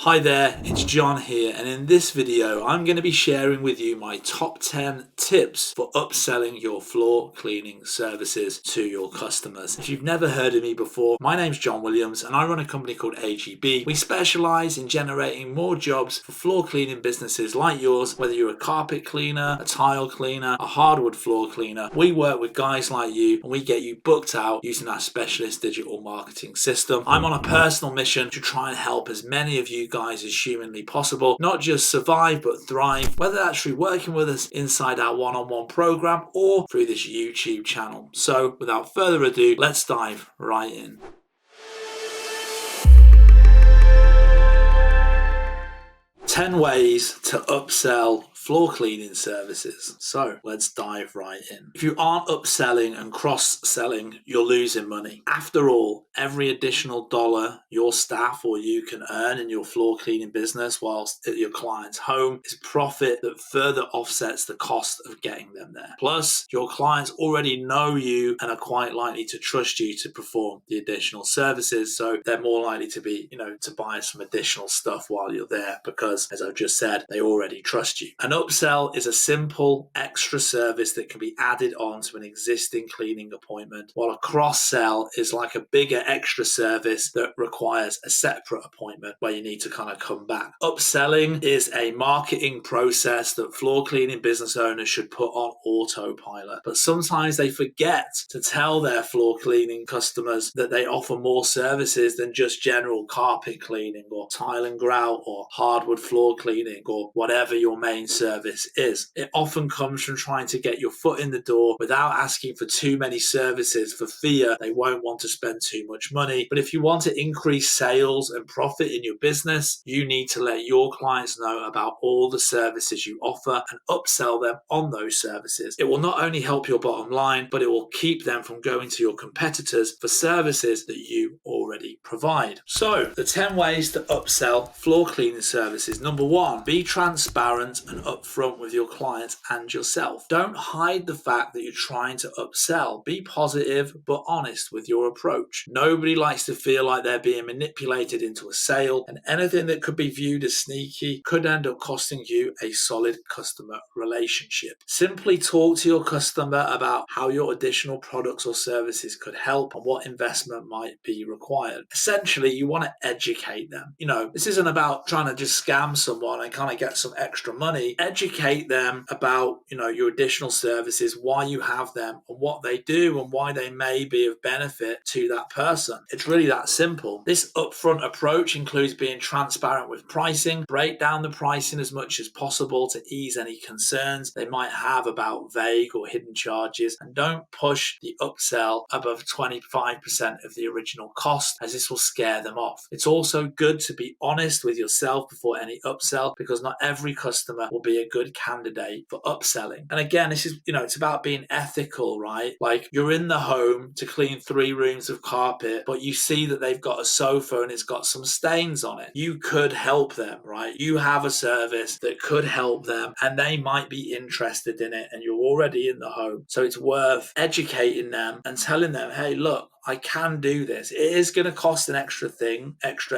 Hi there, it's John here, and in this video I'm going to be sharing with you my top 10 tips for upselling your floor cleaning services to your customers. If you've never heard of me before, my name's John Williams and I run a company called AGB. We specialize in generating more jobs for floor cleaning businesses like yours, whether you're a carpet cleaner, a tile cleaner, a hardwood floor cleaner. We work with guys like you and we get you booked out using our specialist digital marketing system. I'm on a personal mission to try and help as many of you guys as humanly possible, not just survive but thrive, whether that's through working with us inside our one-on-one program or through this YouTube channel. So without further ado, let's dive right in. 10 ways to upsell floor cleaning services. So let's dive right in. If you aren't upselling and cross-selling, you're losing money. After all, every additional dollar your staff or you can earn in your floor cleaning business whilst at your client's home is profit that further offsets the cost of getting them there. Plus, your clients already know you and are quite likely to trust you to perform the additional services, so they're more likely to be, to buy some additional stuff while you're there because, as I've just said, they already trust you. An upsell is a simple extra service that can be added on to an existing cleaning appointment, while a cross-sell is like a bigger extra service that requires a separate appointment where you need to kind of come back. Upselling is a marketing process that floor cleaning business owners should put on autopilot, but sometimes they forget to tell their floor cleaning customers that they offer more services than just general carpet cleaning or tile and grout or hardwood floor cleaning or whatever your main service is. It often comes from trying to get your foot in the door without asking for too many services for fear they won't want to spend too much money. But if you want to increase sales and profit in your business, you need to let your clients know about all the services you offer and upsell them on those services. It will not only help your bottom line, but it will keep them from going to your competitors for services that you already provide. So, the 10 ways to upsell floor cleaning services. Number 1, be transparent and upfront with your clients and yourself. Don't hide the fact that you're trying to upsell. Be positive but honest with your approach. Nobody likes to feel like they're being manipulated into a sale, and anything that could be viewed as sneaky could end up costing you a solid customer relationship. Simply talk to your customer about how your additional products or services could help and what investment might be required. Essentially, you want to educate them. This isn't about trying to just scam someone and kind of get some extra money. Educate them about, your additional services, why you have them and what they do and why they may be of benefit to that person. It's really that simple. This upfront approach includes being transparent with pricing. Break down the pricing as much as possible to ease any concerns they might have about vague or hidden charges, and don't push the upsell above 25% of the original cost, as this will scare them off. It's also good to be honest with yourself before any upsell, because not every customer will be a good candidate for upselling. And again, this is, it's about being ethical, right? Like, you're in the home to clean 3 rooms of carpet, but you see that they've got a sofa and it's got some stains on it. You could help them, right? You have a service that could help them and they might be interested in it, and you're already in the home. So it's worth educating them and telling them, hey, look, I can do this. It is going to cost an extra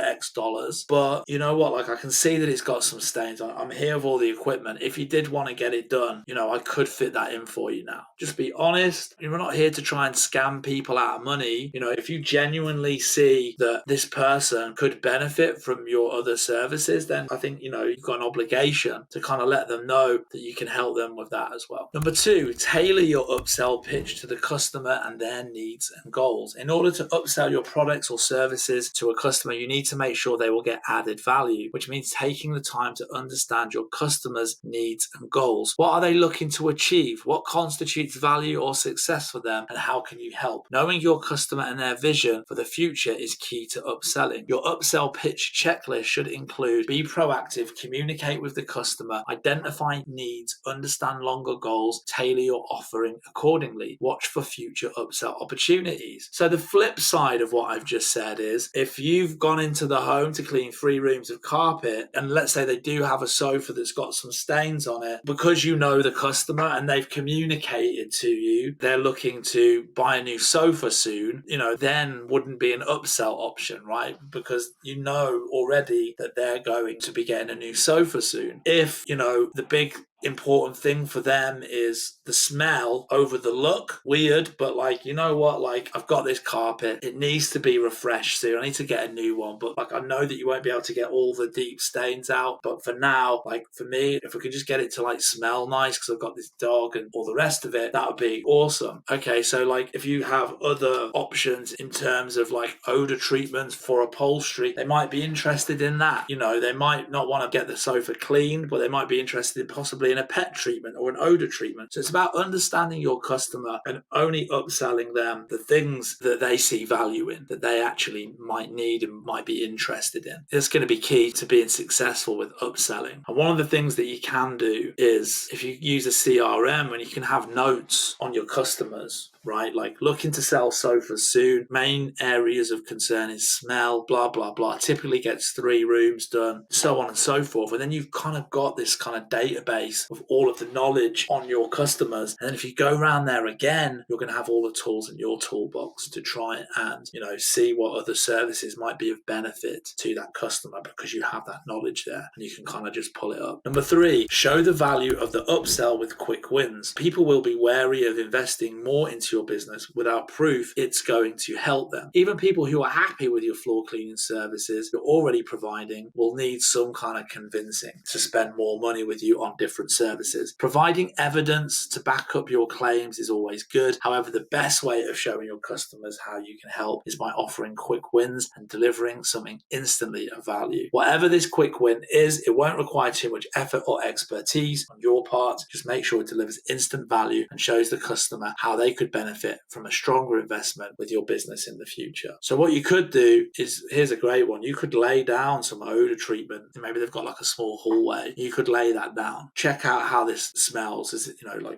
X dollars, but you know what? Like, I can see that it's got some stains on it. I'm here with all the equipment. If you did want to get it done, I could fit that in for you now. Just be honest. We're not here to try and scam people out of money. If you genuinely see that this person could benefit from your other services, then I think, you've got an obligation to kind of let them know that you can help them with that as well. Number 2, tailor your upsell pitch to the customer and their needs and goals. In order to upsell your products or services to a customer, you need to make sure they will get added value, which means taking the time to understand your customer's needs and goals. What are they looking to achieve? What constitutes value or success for them, and how can you help? Knowing your customer and their vision for the future is key to upselling. Your upsell pitch checklist should include: be proactive, communicate with the customer, identify needs, understand longer goals, tailor your offering accordingly, watch for future upsell opportunities. So So the flip side of what I've just said is, if you've gone into the home to clean 3 rooms of carpet, and let's say they do have a sofa that's got some stains on it, because you know the customer and they've communicated to you they're looking to buy a new sofa soon, then wouldn't be an upsell option, right? Because you know already that they're going to be getting a new sofa soon. If, the big important thing for them is the smell over the look, weird, but I've got this carpet, it needs to be refreshed soon, I need to get a new one, but I know that you won't be able to get all the deep stains out, but for now, for me, if we can just get it to smell nice because I've got this dog and all the rest of it, that would be awesome. Okay, so if you have other options in terms of odor treatments for upholstery, they might be interested in that. They might not want to get the sofa cleaned, but they might be interested in possibly in a pet treatment or an odor treatment. So it's about understanding your customer and only upselling them the things that they see value in, that they actually might need and might be interested in. It's going to be key to being successful with upselling. And one of the things that you can do is, if you use a CRM, and you can have notes on your customers, right? Looking to sell sofas soon. Main areas of concern is smell, blah, blah, blah. Typically gets 3 rooms done, so on and so forth. And then you've kind of got this kind of database of all of the knowledge on your customers. And then if you go around there again, you're going to have all the tools in your toolbox to try and, see what other services might be of benefit to that customer, because you have that knowledge there and you can kind of just pull it up. Number 3, show the value of the upsell with quick wins. People will be wary of investing more into your business without proof it's going to help them. Even people who are happy with your floor cleaning services you're already providing will need some kind of convincing to spend more money with you on different services. Providing evidence to back up your claims is always good. However, the best way of showing your customers how you can help is by offering quick wins and delivering something instantly of value. Whatever this quick win is, it won't require too much effort or expertise on your part. Just make sure it delivers instant value and shows the customer how they could benefit from a stronger investment with your business in the future. So what you could do is, here's a great one. You could lay down some odor treatment. Maybe they've got a small hallway. You could lay that down. Check out how this smells. Is it,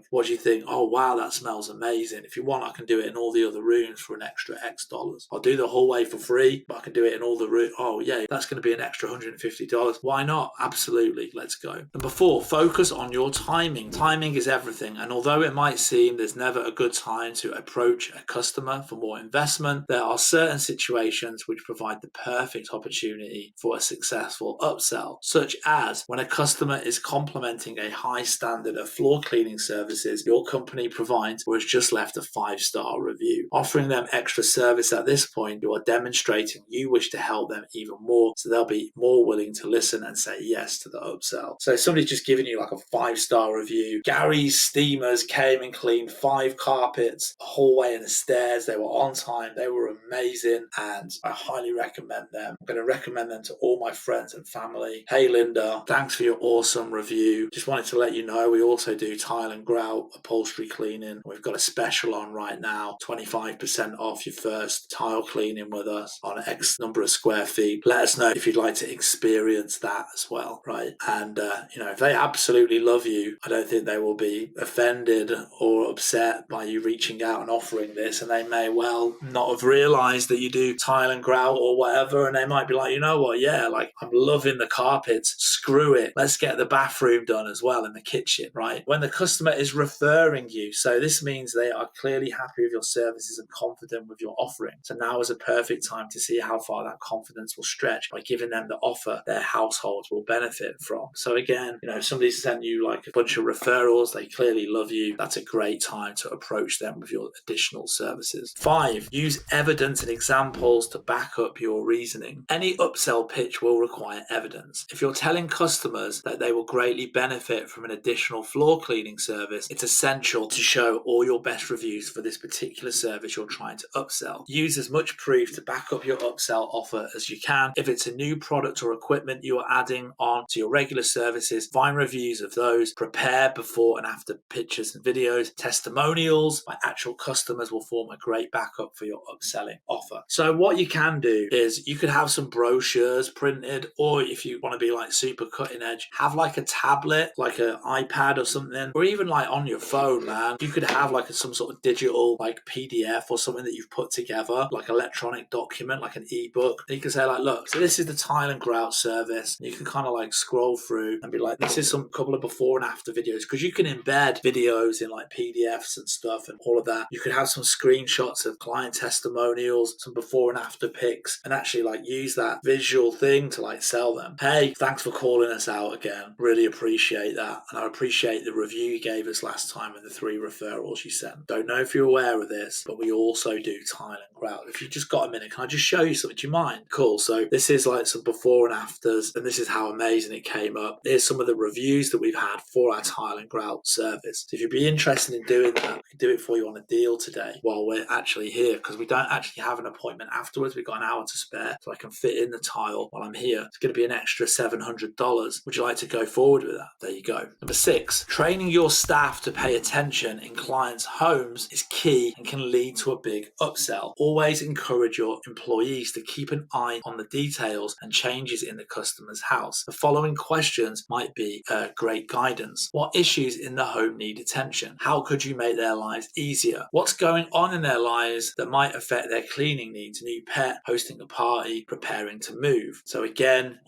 what do you think? Oh, wow, that smells amazing. If you want, I can do it in all the other rooms for an extra X dollars. I'll do the hallway for free, but I can do it in all the rooms. Oh, yeah, that's going to be an extra $150. Why not? Absolutely. Let's go. Number 4, focus on your timing. Timing is everything. And although it might seem there's never a good time to approach a customer for more investment, there are certain situations which provide the perfect opportunity for a successful upsell, such as when a customer is complimenting a high standard of floor cleaning services your company provides or has just left a 5-star review. Offering them extra service at this point, you are demonstrating you wish to help them even more, so they'll be more willing to listen and say yes to the upsell. So somebody's just giving you a 5-star review. Gary's Steamers came and cleaned 5 carpets, a hallway and the stairs. They were on time, they were amazing, and I highly recommend them. I'm going to recommend them to all my friends and family. Hey Linda, thanks for your awesome review. Just wanted to let you know we also do tile and grout upholstery cleaning. We've got a special on right now, 25% off your first tile cleaning with us on X number of square feet. Let us know if you'd like to experience that as well, right? And if they absolutely love you, I don't think they will be offended or upset by you reaching out and offering this, and they may well not have realized that you do tile and grout or whatever, and they might be like, you know what, yeah, I'm loving the carpets, screw it, let's get the bathroom done as well in the kitchen, right? When the customer is referring you, so this means they are clearly happy with your services and confident with your offering. So now is a perfect time to see how far that confidence will stretch by giving them the offer their households will benefit from. So again, if somebody sent you a bunch of referrals, they clearly love you, that's a great time to approach them with your additional services. 5, use evidence and examples to back up your reasoning. Any upsell pitch will require evidence. If you're telling customers that they will greatly benefit from an additional floor cleaning service, it's essential to show all your best reviews for this particular service you're trying to upsell. Use as much proof to back up your upsell offer as you can. If it's a new product or equipment you are adding on to your regular services, find reviews of those, prepare before and after pictures and videos. Testimonials by actual customers will form a great backup for your upselling offer. So what you can do is you could have some brochures printed, or if you want to be super cutting edge, have a tablet like an iPad or something, or even like on your phone, man, you could have like some sort of digital like PDF or something that you've put together, like electronic document, like an ebook. And you can say like, look, so this is the tile and grout service. You can kind of like scroll through and be like, this is some couple of before and after videos, because you can embed videos in like PDFs and stuff and all of that. You could have some screenshots of client testimonials, some before and after pics, and actually like use that visual thing to like sell them. Hey, thanks for calling us out again. Really appreciate that. And I appreciate the review you gave us last time and the 3 referrals you sent. Don't know if you're aware of this, but we also do tile and grout. If you just got a minute, can I just show you something? Do you mind? Cool. So this is like some before and afters, and this is how amazing it came up. Here's some of the reviews that we've had for our tile and grout service. So if you'd be interested in doing that, we can do it for you on a deal today while we're actually here, because we don't actually have an appointment afterwards. We've got an hour to spare, so I can fit in the tile while I'm here. It's going to be an extra $700. Would you like to go forward with that? There you go. Number 6, training your staff to pay attention in clients' homes is key and can lead to a big upsell. Always encourage your employees to keep an eye on the details and changes in the customer's house. The following questions might be great guidance. What issues in the home need attention? How could you make their lives easier? What's going on in their lives that might affect their cleaning needs? New pet, hosting a party, preparing to move. So again,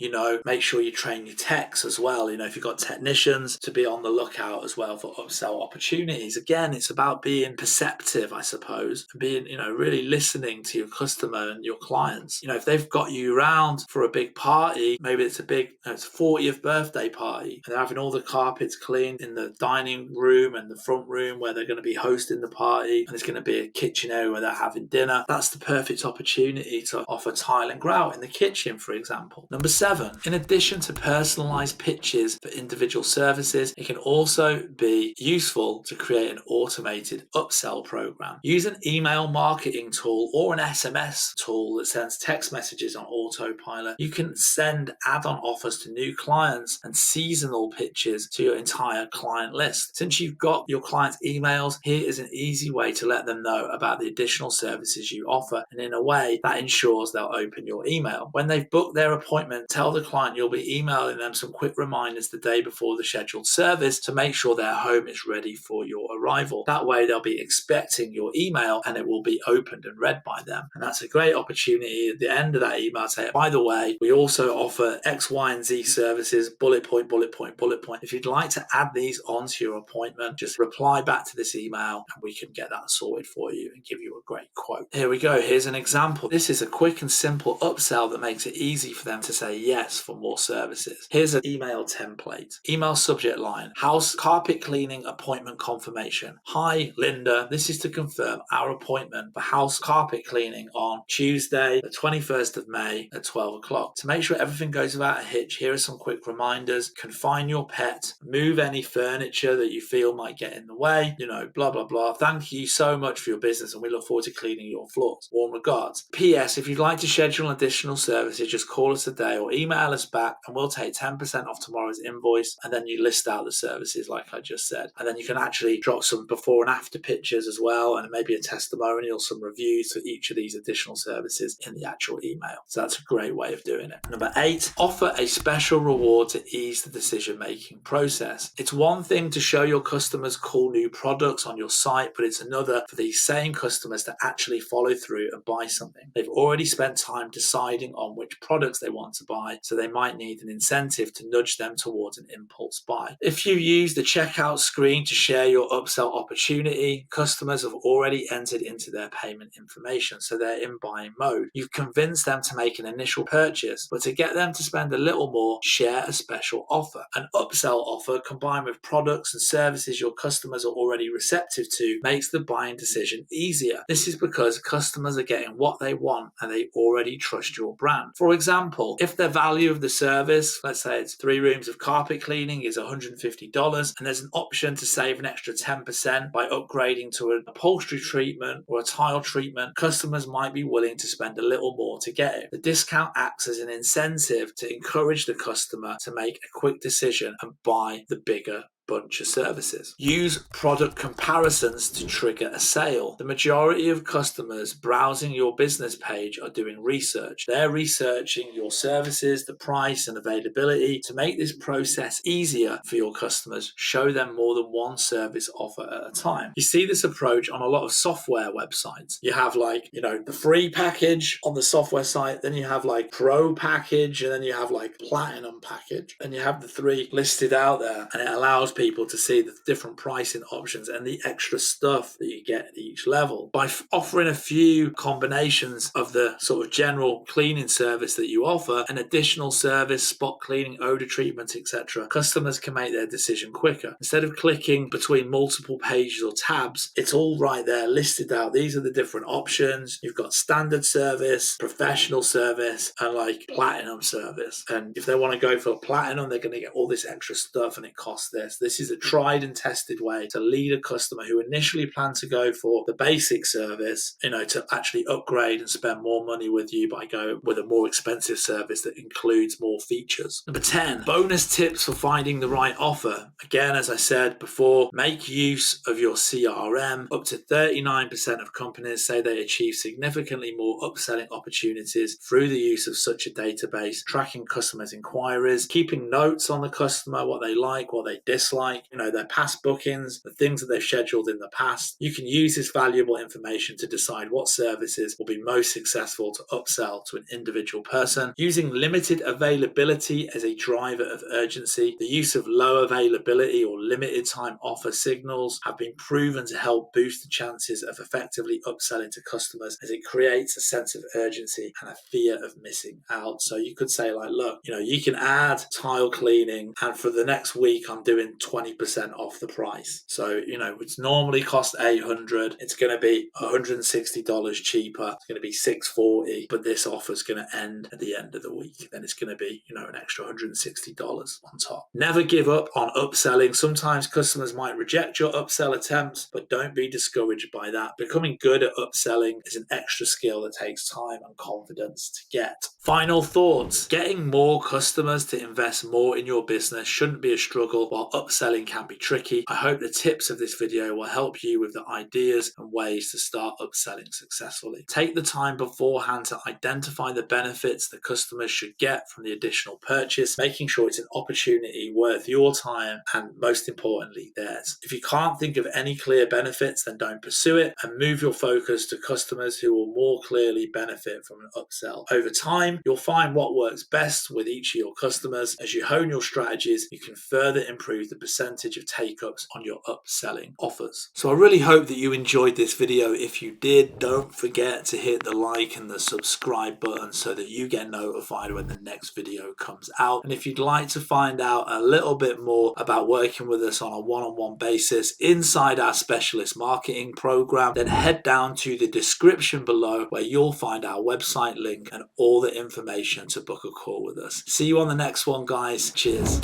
make sure you train your techs as well. If you've got technicians, to be on the lookout as well for upsell opportunities. Again, it's about being perceptive, I suppose, and being, really listening to your customer and your clients. If they've got you around for a big party, maybe it's it's a 40th birthday party, and they're having all the carpets cleaned in the dining room and the front room where they're going to be hosting the party, and it's going to be a kitchen area where they're having dinner. That's the perfect opportunity to offer tile and grout in the kitchen, for example. Number 7, in addition to personalized pitches for individual services, it can also be useful to create an automated upsell program. Use an email marketing tool or an SMS tool that sends text messages on autopilot. You can send add-on offers to new clients and seasonal pitches to your entire client list. Since you've got your clients' emails, here is an easy way to let them know about the additional services you offer, and in a way that ensures they'll open your email. When they've booked their appointment, tell the client you'll be emailing them some quick reminders the day before the scheduled service to make sure their home is ready for your arrival. That way they'll be expecting your email and it will be opened and read by them. And that's a great opportunity at the end of that email to say, by the way, we also offer X, Y, and Z services, bullet point, bullet point, bullet point. If you'd like to add these onto your appointment, just reply back to this email and we can get that sorted for you and give you a great quote. Here we go. Here's an example. This is a quick and simple upsell that makes it easy for them to say yes for more services. Here's an email template. Email subject line: house carpet cleaning appointment confirmation. Hi, Linda. This is to confirm our appointment for house carpet cleaning on Tuesday, the 21st of May at 12 o'clock. To make sure everything goes without a hitch, here are some quick reminders. Confine your pet. Move any furniture that you feel might get in the way. Blah, blah, blah. Thank you so much for your business and we look forward to cleaning your floors. Warm regards. P.S. If you'd like to schedule additional services, just call us today or email us back and we'll take 10% off tomorrow's invoice. And then you list out the services like I just said. And then you can actually drop some before and after pictures as well, and maybe a testimonial, some reviews for each of these additional services in the actual email. So that's a great way of doing it. Number 8, offer a special reward to ease the decision-making process. It's one thing to show your customers cool new products on your site, but it's another for these same customers to actually follow through and buy something. They've already spent time deciding on which products they want to buy, so they might need an incentive to nudge them towards an impulse buy. If you use the checkout screen to share your upsell opportunity, customers have already entered into their payment information, so they're in buying mode. You've convinced them to make an initial purchase, but to get them to spend a little more, share a special offer. An upsell offer combined with products and services your customers are already receptive to makes the buying decision easier. This is because customers are getting what they want and they already trust your brand. For example, if the value of the service, let's say it's 3 rooms of carpet cleaning, is $150, and there's an option to save an extra 10% by upgrading to an upholstery treatment or a tile treatment, customers might be willing to spend a little more to get it. The discount acts as an incentive to encourage the customer to make a quick decision and buy the bigger bunch of services. Use product comparisons to trigger a sale. The majority of customers browsing your business page are doing research. They're researching your services, the price and availability. To make this process easier for your customers, show them more than one service offer at a time. You see this approach on a lot of software websites. You have like, the free package on the software site, then you have like pro package, and then you have like platinum package, and you have the three listed out there, and it allows people to see the different pricing options and the extra stuff that you get at each level. By offering a few combinations of the sort of general cleaning service that you offer, an additional service, spot cleaning, odor treatment, etc., customers can make their decision quicker. Instead of clicking between multiple pages or tabs, it's all right there listed out. These are the different options. You've got standard service, professional service, and like platinum service. And if they want to go for platinum, they're going to get all this extra stuff, and it costs this. This is a tried and tested way to lead a customer who initially planned to go for the basic service, to actually upgrade and spend more money with you by going with a more expensive service that includes more features. Number 10, bonus tips for finding the right offer. Again, as I said before, make use of your CRM. Up to 39% of companies say they achieve significantly more upselling opportunities through the use of such a database, tracking customers' inquiries, keeping notes on the customer, what they like, what they dislike, their past bookings, the things that they've scheduled in the past. You can use this valuable information to decide what services will be most successful to upsell to an individual person. Using limited availability as a driver of urgency. The use of low availability or limited time offer signals have been proven to help boost the chances of effectively upselling to customers, as it creates a sense of urgency and a fear of missing out. So you could say like, look, you can add tile cleaning, and for the next week I'm doing 20% off the price. So, it's normally cost $800. It's going to be $160 cheaper. It's going to be $640, but this offer is going to end at the end of the week. Then it's going to be, an extra $160 on top. Never give up on upselling. Sometimes customers might reject your upsell attempts, but don't be discouraged by that. Becoming good at upselling is an extra skill that takes time and confidence to get. Final thoughts. Getting more customers to invest more in your business shouldn't be a struggle, while upselling can be tricky. I hope the tips of this video will help you with the ideas and ways to start upselling successfully. Take the time beforehand to identify the benefits that customers should get from the additional purchase, making sure it's an opportunity worth your time and, most importantly, theirs. If you can't think of any clear benefits, then don't pursue it, and move your focus to customers who will more clearly benefit from an upsell. Over time, you'll find what works best with each of your customers. As you hone your strategies, you can further improve the percentage of take-ups on your upselling offers. So I really hope that you enjoyed this video. If you did, don't forget to hit the like and the subscribe button so that you get notified when the next video comes out. And if you'd like to find out a little bit more about working with us on a one-on-one basis inside our specialist marketing program, then head down to the description below, where you'll find our website link and all the information to book a call with us. See you on the next one, guys. Cheers.